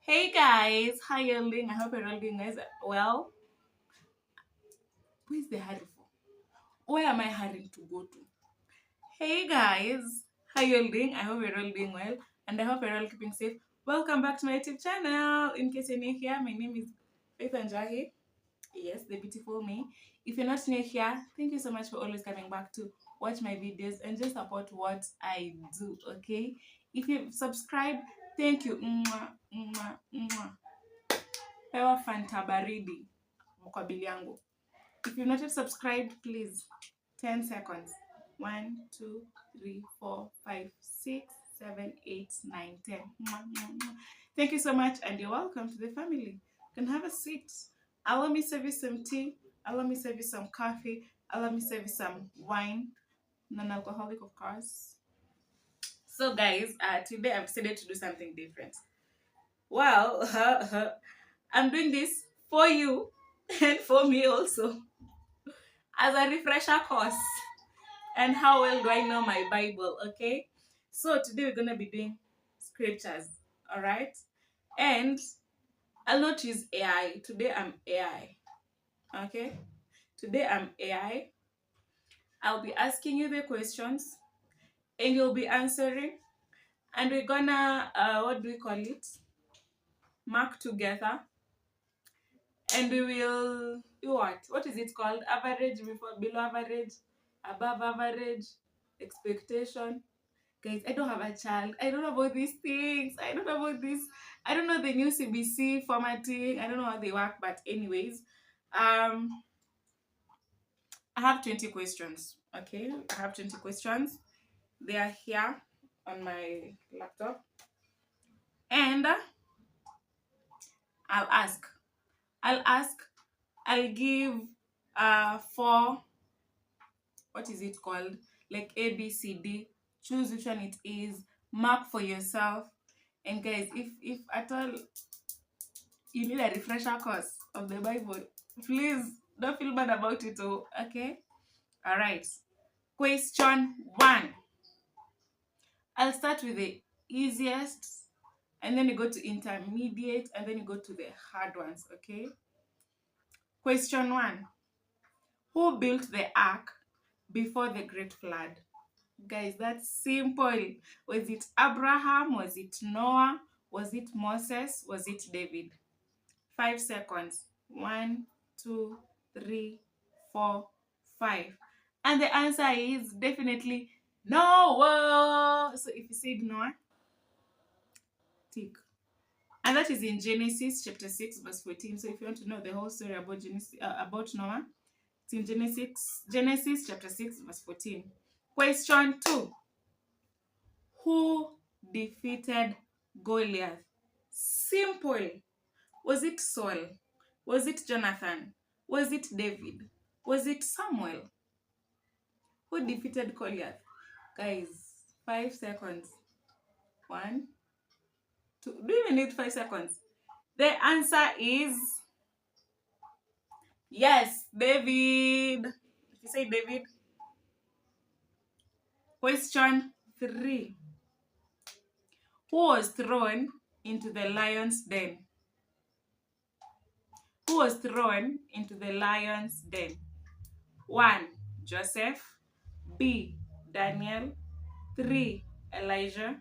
Hey guys, how you doing? I hope you're all doing guys well. Where's the hurry for? Where am I hurrying to go to? Hey guys, how you all doing? I hope you're all doing well and I hope you're all keeping safe. Welcome back to my YouTube channel. In case you're new here, my name is Faith Anjahi. Yes, the beautiful me. If you're not new here, thank you so much for always coming back to watch my videos and just support what I do, okay? If you've subscribed, thank you. Mwah, mwah, mwah. Pewa Fanta baridi mkabili yangu. If you've not yet subscribed, please 10 seconds. 1, 2, 3, 4, 5, 6, 7, 8, 9, 10. Thank you so much and you're welcome to the family. You can have a seat. Allow me serve you some tea. Allow me serve you some coffee. Allow me serve you some wine. Non-alcoholic, of course. So guys, today I've decided to do something different. Well, I'm doing this for you and for me also as a refresher course. And how well do I know my Bible? Okay, so today we're gonna be doing scriptures, all right? And I'll not use AI today. I'm AI. Okay, today I'm AI. I'll be asking you the questions and you'll be answering, and we're gonna what do we call it, mark together, and we will do what is it called, average, before, below average, above average, expectation. Guys, I don't have a child. I don't know about these things. I don't know about this. I don't know the new CBC formatting. I don't know how they work, but anyways, I have 20 questions. Okay, I have 20 questions. They are here on my laptop, and I'll ask. I'll ask. I'll give four. What is it called? Like A, B, C, D. Choose which one it is. Mark for yourself. And guys, if at all you need a refresher course of the Bible, please don't feel bad about it. Oh, okay. All right. Question 1. I'll start with the easiest, and then you go to intermediate, and then you go to the hard ones. Okay. Question 1. Who built the ark before the great flood? Guys, that's simple. Was it Abraham? Was it Noah? Was it Moses? Was it David? 5 seconds. 1, 2, 3, 4, 5. And the answer is definitely Noah. So if you said Noah, tick. And that is in Genesis chapter 6 verse 14. So if you want to know the whole story about about Noah, it's in Genesis chapter 6 verse 14. Question 2. Who defeated Goliath? Simple. Was it Saul? Was it Jonathan? Was it David? Was it Samuel? Who defeated Goliath? Guys, 5 seconds. 1, 2. Do you even need 5 seconds? The answer is yes, David. If you say David. Question 3. Who was thrown into the lion's den? Who was thrown into the lion's den? 1. Joseph. B. Daniel. 3. Elijah.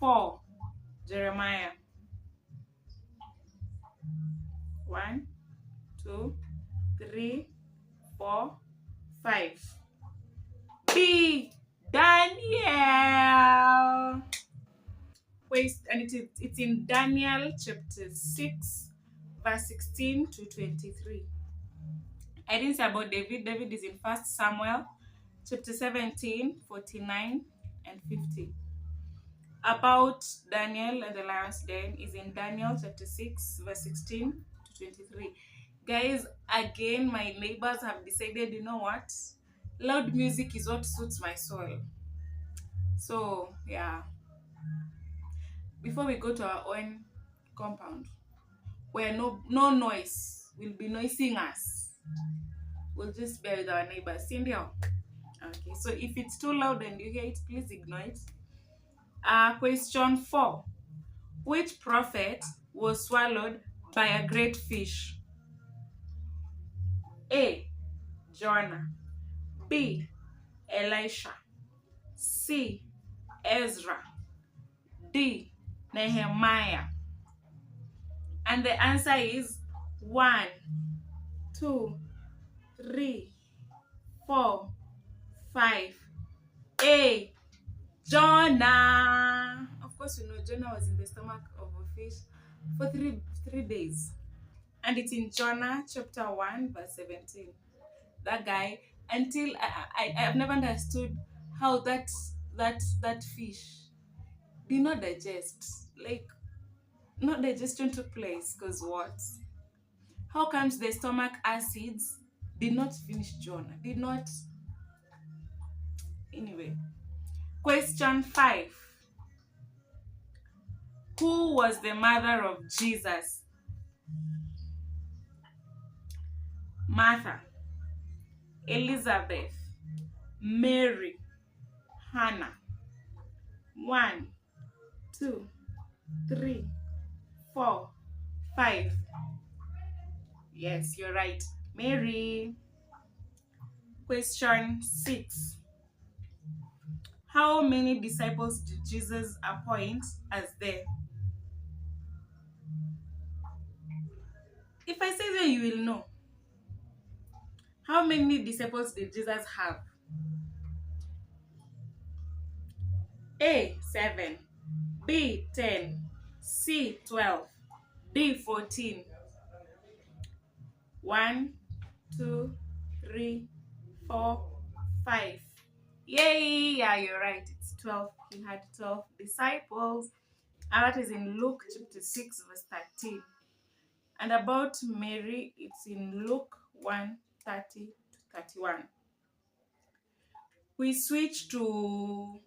4. Jeremiah. 1, 2, 3, 4, 5. B. Daniel. Wait, and it's in Daniel chapter 6 verse 16 to 23. I didn't say about David. David is in 1 Samuel chapter 17, 49 and 50. About Daniel and the lion's den is in Daniel chapter 6 verse 16 to 23. Guys, again, my neighbors have decided, you know what? Loud music is what suits my soul. So, yeah. Before we go to our own compound, where no noise will be noising us, we'll just bear with our neighbors. Cindy. Okay, so if it's too loud and you hear it, please ignore it. Question 4. Which prophet was swallowed by a great fish? A. Jonah. B. Elisha. C. Ezra. D. Nehemiah. And the answer is 1, 2, 3, 4, 5. A. Jonah. Of course, you know Jonah was in the stomach of a fish for three days. And it's in Jonah chapter 1, verse 17. That guy, until I've never understood how that fish did not digest. Like, no digestion took place. Because what? How comes the stomach acids did not finish Jonah? Did not. Anyway. Question 5. Who was the mother of Jesus? Martha, Elizabeth, Mary, Hannah. 1, 2, 3, 4, 5. Yes, you're right. Mary. Question 6. How many disciples did Jesus appoint as there? If I say that, you will know. How many disciples did Jesus have? A. 7. B. 10. C. 12. D. 14. 1, 2, 3, 4, 5. Yay! Yeah, you're right. It's 12. He had 12 disciples. And that is in Luke chapter 6, verse 13. And about Mary, it's in Luke 1, 30 to 31. We switch to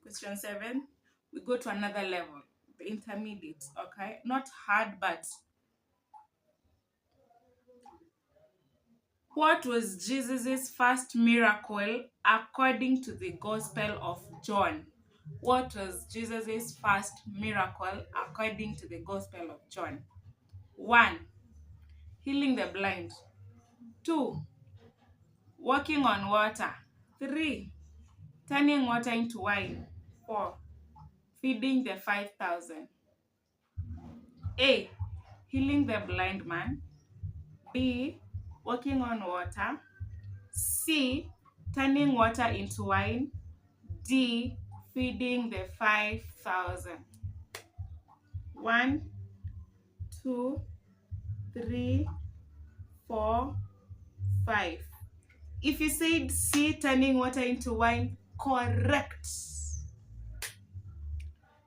question 7. We go to another level, the intermediate, okay? Not hard, but what was Jesus' first miracle according to the Gospel of John? What was Jesus' first miracle according to the Gospel of John? 1. Healing the blind. 2. Walking on water. 3. Turning water into wine. 4. Feeding the 5,000. A. Healing the blind man. B. Walking on water. C. Turning water into wine. D. Feeding the 5,000. 1, 2, 3, 4, 5. If you said C, turning water into wine, correct.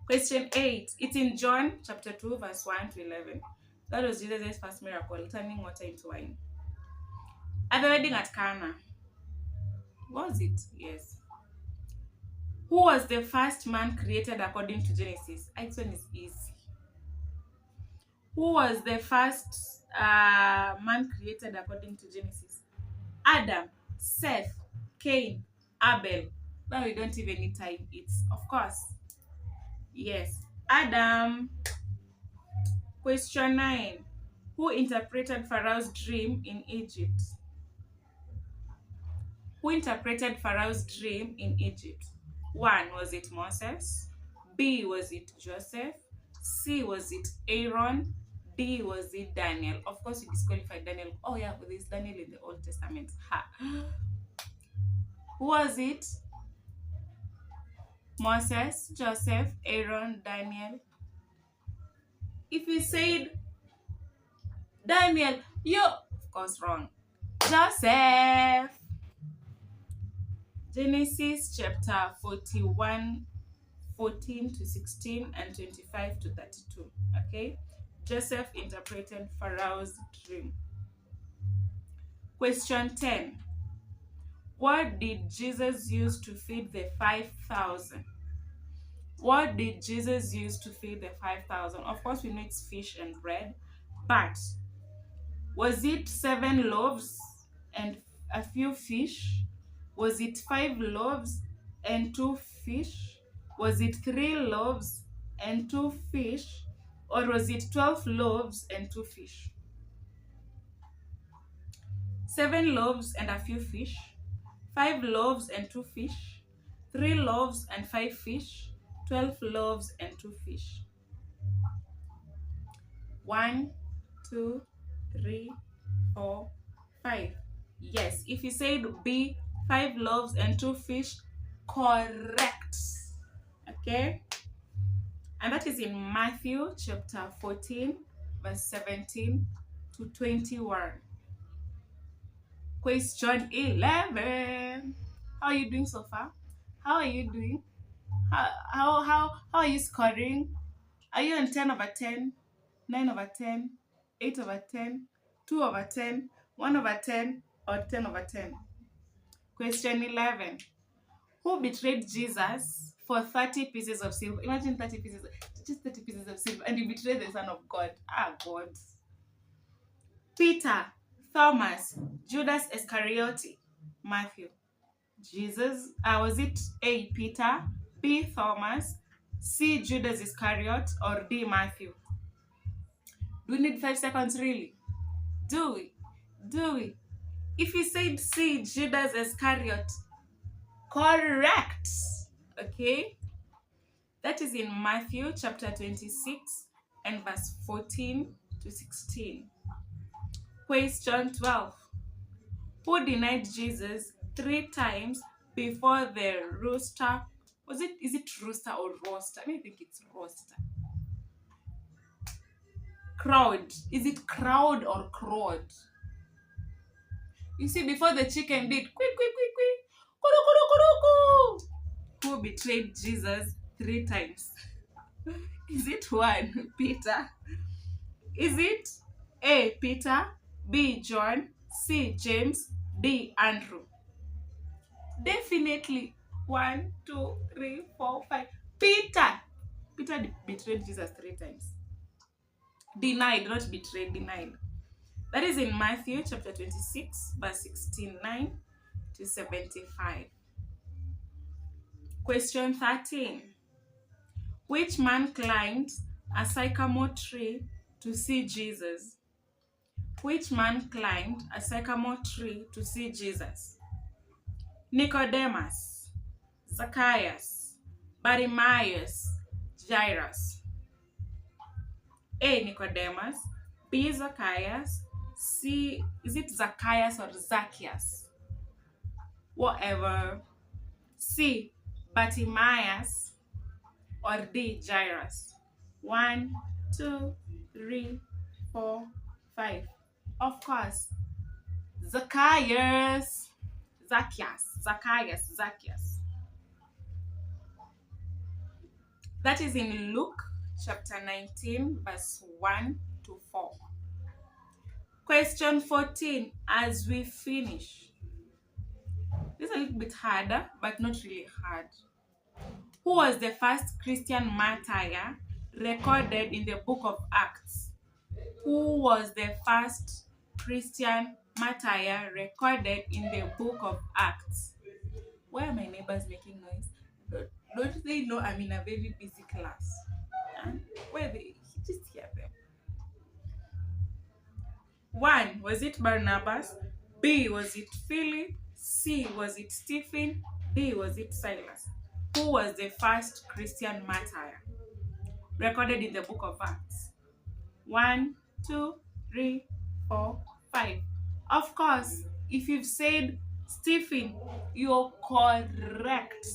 Question 8. It's in John chapter 2, verse 1 to 11. That was Jesus' first miracle, turning water into wine. At the wedding at Cana. Was it? Yes. Who was the first man created according to Genesis? This one is easy. Who was the first man created according to Genesis? Adam, Seth, Cain, Abel. Now we don't even need time. It's, of course, yes, Adam. Question 9. Who interpreted Pharaoh's dream in Egypt? Who interpreted Pharaoh's dream in Egypt? 1. Was it Moses? B. Was it Joseph? C. Was it Aaron? D. Was it Daniel? Of course, you disqualified Daniel. Oh yeah, but there's Daniel in the Old Testament. Ha. Who was it? Moses, Joseph, Aaron, Daniel. If you said Daniel, you're of course wrong. Joseph. Genesis chapter 41, 14 to 16 and 25 to 32. Okay? Joseph interpreted Pharaoh's dream. Question 10. What did Jesus use to feed the 5,000? What did Jesus use to feed the 5,000? Of course, we know it's fish and bread, but was it 7 loaves and a few fish? Was it 5 loaves and 2 fish? Was it 3 loaves and 2 fish? Or was it 12 loaves and 2 fish? 7 loaves and a few fish, 5 loaves and 2 fish, 3 loaves and 5 fish, 12 loaves and 2 fish. 1, 2, 3, 4, 5. Yes, if you said B, 5 loaves and 2 fish, correct. Okay? And that is in Matthew chapter 14, verse 17 to 21. Question 11. How are you doing so far? How are you doing? How are you scoring? Are you on 10/10, 9/10, 8/10, 2/10, 1/10, or 10/10? Question 11. Who betrayed Jesus for 30 pieces of silver? Imagine 30 pieces, just 30 pieces of silver, and you betray the Son of God. Ah, God. Peter, Thomas, Judas Iscariot, Matthew. Jesus, was it A, Peter, B, Thomas, C, Judas Iscariot, or D, Matthew? Do we need 5 seconds really? Do we? Do we? If you said C, Judas Iscariot, correct. Okay? That is in Matthew chapter 26 and verse 14 to 16. Question 12. Who denied Jesus 3 times before the rooster? Is it rooster or roaster? I think it's roaster. Crowd. Is it crowd or crowd? You see, before the chicken did quick, quick, quick, quick, kuru, kuru, kuru, kuru. Who betrayed Jesus 3 times? Is it 1, Peter? Is it A, Peter, B, John, C, James, D, Andrew? Definitely 1, 2, 3, 4, 5. Peter. Peter betrayed Jesus 3 times. Denied, not betrayed, denied. That is in Matthew chapter 26, verse 69 to 75. Question 13. Which man climbed a sycamore tree to see Jesus? Which man climbed a sycamore tree to see Jesus? Nicodemus, Zacchaeus, Bartimaeus, Jairus. A, Nicodemus, B, Zacchaeus, C, is it Zacchaeus or Zacchaeus? Whatever. C, Bartimaeus, or D, Jairus? 1, 2, 3, 4, 5. Of course, Zacchaeus. Zacchaeus. That is in Luke chapter 19, verse 1 to 4. Question 14, as we finish. This is a little bit harder, but not really hard. Who was the first Christian martyr recorded in the book of Acts? Who was the first Christian martyr recorded in the book of Acts? Why are my neighbors making noise? Don't they know I'm in a very busy class? Where they just hear them. 1, was it Barnabas? B, was it Philip? C, was it Stephen? D, was it Silas? Who was the first Christian martyr recorded in the book of Acts? 1, 2, 3, 4, 5. Of course, if you've said Stephen, you're correct.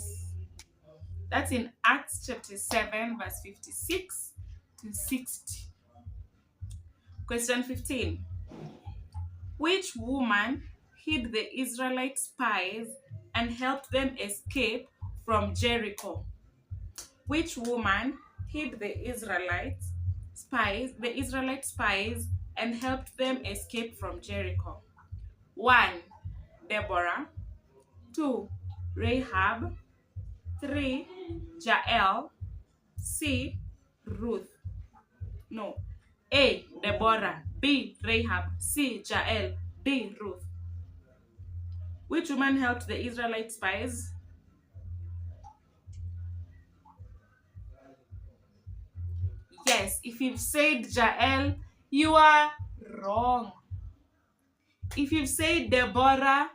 That's in Acts chapter 7, verse 56 to 60. Question 15. Which woman hid the Israelite spies and helped them escape from Jericho? Which woman hid the Israelite spies and helped them escape from Jericho? 1, Deborah. 2, Rahab. 3, Jael. C, Ruth. No. A, Deborah. B, Rahab. C, Jael. D, Ruth. Which woman helped the Israelite spies? Yes, if you've said Jael, you are wrong. If you've said Deborah,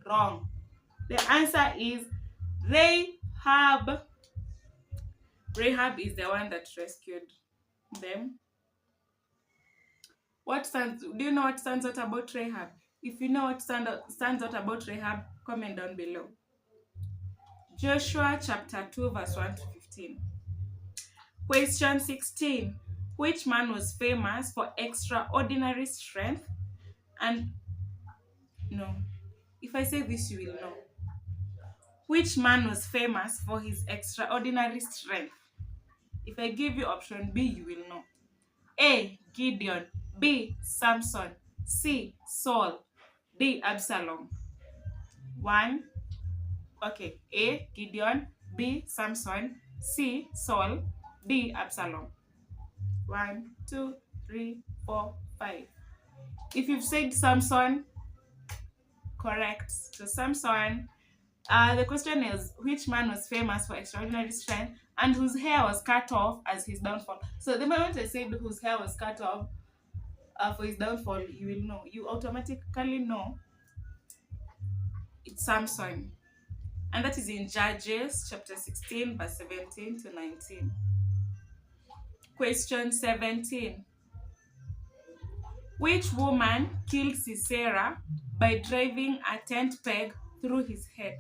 wrong. The answer is Rahab. Rahab is the one that rescued them. Do you know what stands out about Rahab? If you know what stands out about Rahab, comment down below. Joshua chapter 2 verse 1 to 15. Question 16. Which man was famous for extraordinary strength and no. If I say this, you will know. Which man was famous for his extraordinary strength? If I give you option B, you will know. A. Gideon. B. Samson. C. Saul. D. Absalom. One. Okay. A. Gideon. B. Samson. C. Saul. D. Absalom. 1, 2, 3, 4, 5. If you've said Samson, correct. So Samson. The question is, which man was famous for extraordinary strength and whose hair was cut off as his downfall? So the moment I said whose hair was cut off for his downfall, you will know. You automatically know it's Samson. And that is in Judges chapter 16 verse 17 to 19. Question 17. Which woman killed Sisera by driving a tent peg through his head?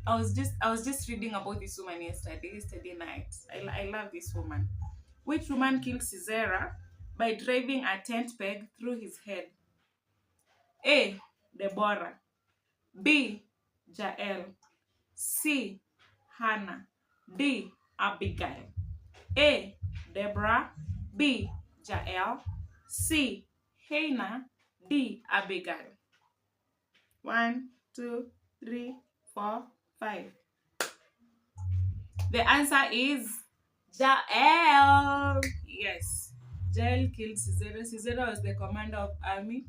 I was just reading about this woman yesterday night. I love this woman. Which woman killed Sisera by driving a tent peg through his head? A. Deborah. B. Jael. C. Hannah. D. Abigail. A. Deborah. B. Jael. C. Hannah. D. Abigail. 1, 2, 3, 4, 5. The answer is Jael. Yes. Jael killed Sisera. Sisera was the commander of army.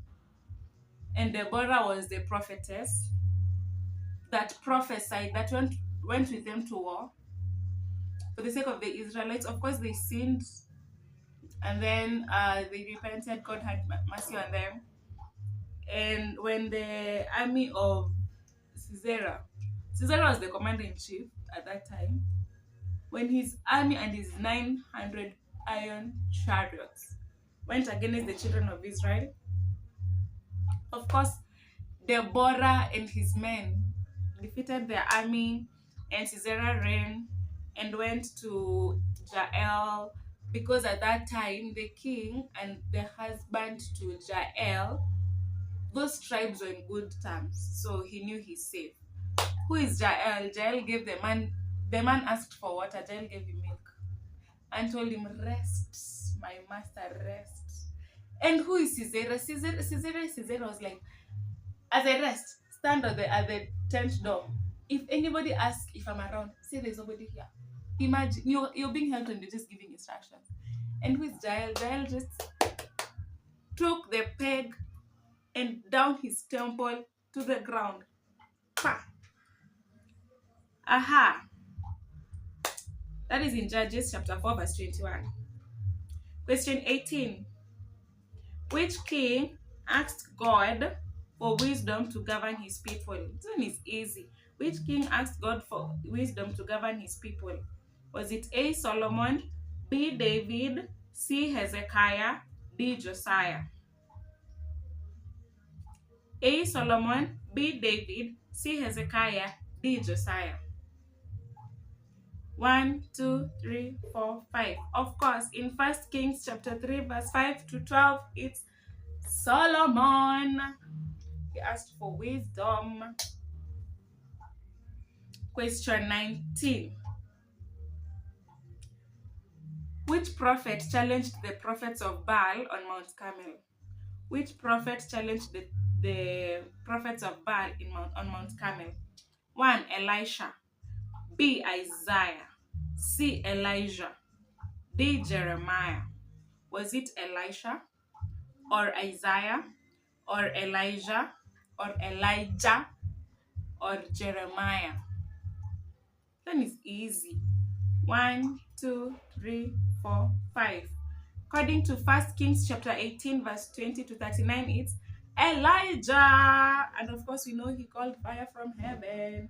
And Deborah was the prophetess that prophesied, that went with them to war for the sake of the Israelites. Of course, they sinned. And then they repented. God had mercy on them. And when the army of Sisera was the commander-in-chief at that time, when his army and his 900 iron chariots went against the children of Israel, of course, Deborah and his men defeated their army, and Sisera ran and went to Jael, because at that time the king and the husband to Jael, those tribes were in good terms, so he knew he's safe. Who is Jael? Jael gave the man asked for water. Jael gave him milk and told him, rest, my master, rest. And who is Sisera? Sisera was like, as I rest, stand at the tent door. If anybody asks if I'm around, say there's nobody here. Imagine you're being held and you're just giving instructions. And who is Jael? Jael just took the peg and down his temple to the ground. Pa! Aha! That is in Judges chapter 4 verse 21. Question 18. Which king asked God for wisdom to govern his people? This one is easy. Which king asked God for wisdom to govern his people? Was it A. Solomon, B. David, C. Hezekiah, D. Josiah? A. Solomon, B. David, C. Hezekiah, D. Josiah. 1, 2, 3, 4, 5. Of course, in 1 Kings chapter 3 verse 5 to 12, it's Solomon. He asked for wisdom. Question 19. Which prophet challenged the prophets of Baal on Mount Carmel? Which prophet challenged the prophets of Baal on Mount Carmel? 1. Elisha. B. Isaiah. C. Elijah. D. Jeremiah. Was it Elisha or Isaiah or Elijah or Elijah or Jeremiah? Then it's easy. 1, 2, 3, 4, 5. According to 1 Kings chapter 18, verse 20 to 39, it's Elijah. And of course, we know he called fire from heaven.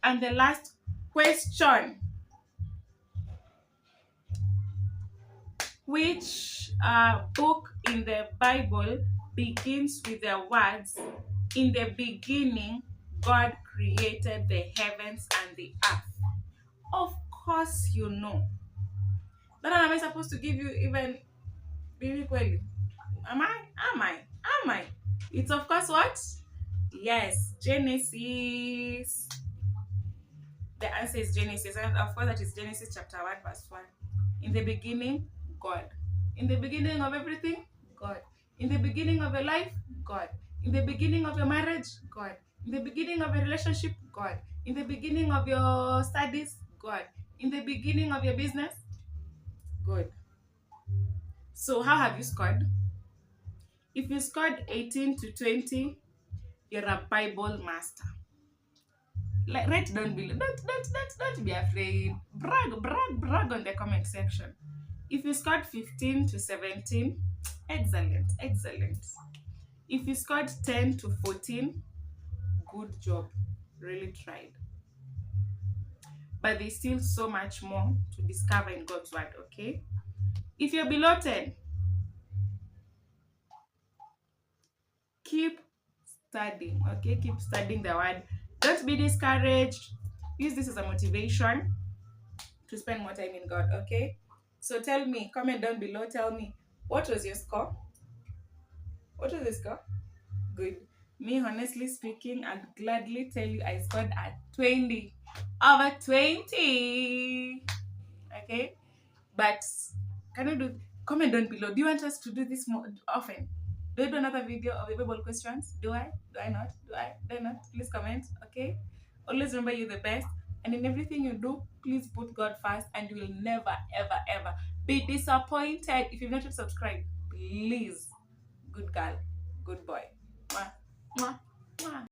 And the last question: which book in the Bible begins with the words, "In the beginning, God created the heavens and the earth"? Of course, you know. But am I supposed to give you even Bibi Kweli? Am I? Am I? Am I? It's of course what? Yes, Genesis. The answer is Genesis. And of course, that is Genesis chapter 1, verse 1. In the beginning, God. In the beginning of everything, God. In the beginning of a life, God. In the beginning of your marriage, God. In the beginning of a relationship, God. In the beginning of your studies, God. In the beginning of your business, God. So, how have you scored? If you scored 18 to 20, you're a Bible master. Like, write down below. Don't be afraid. Brag on the comment section. If you scored 15 to 17, excellent, excellent. If you scored 10 to 14, good job. Really tried. But there's still so much more to discover in God's word, okay? If you're below 10, keep studying, okay? Keep studying the word. Don't be discouraged. Use this as a motivation to spend more time in God, okay? So tell me, comment down below, tell me, what was your score? What was the score? Good. Me, honestly speaking, I'd gladly tell you I scored at 20 over 20. Okay? But can you do, comment down below. Do you want us to do this more often? Do I do another video of the Bible questions? Do I? Do I not? Do I? Do I not? Please comment, okay? Always remember you're the best. And in everything you do, please put God first, and you will never, ever, ever be disappointed. If you've not yet subscribed, please. Good girl, good boy. Mwah, mwah, mwah.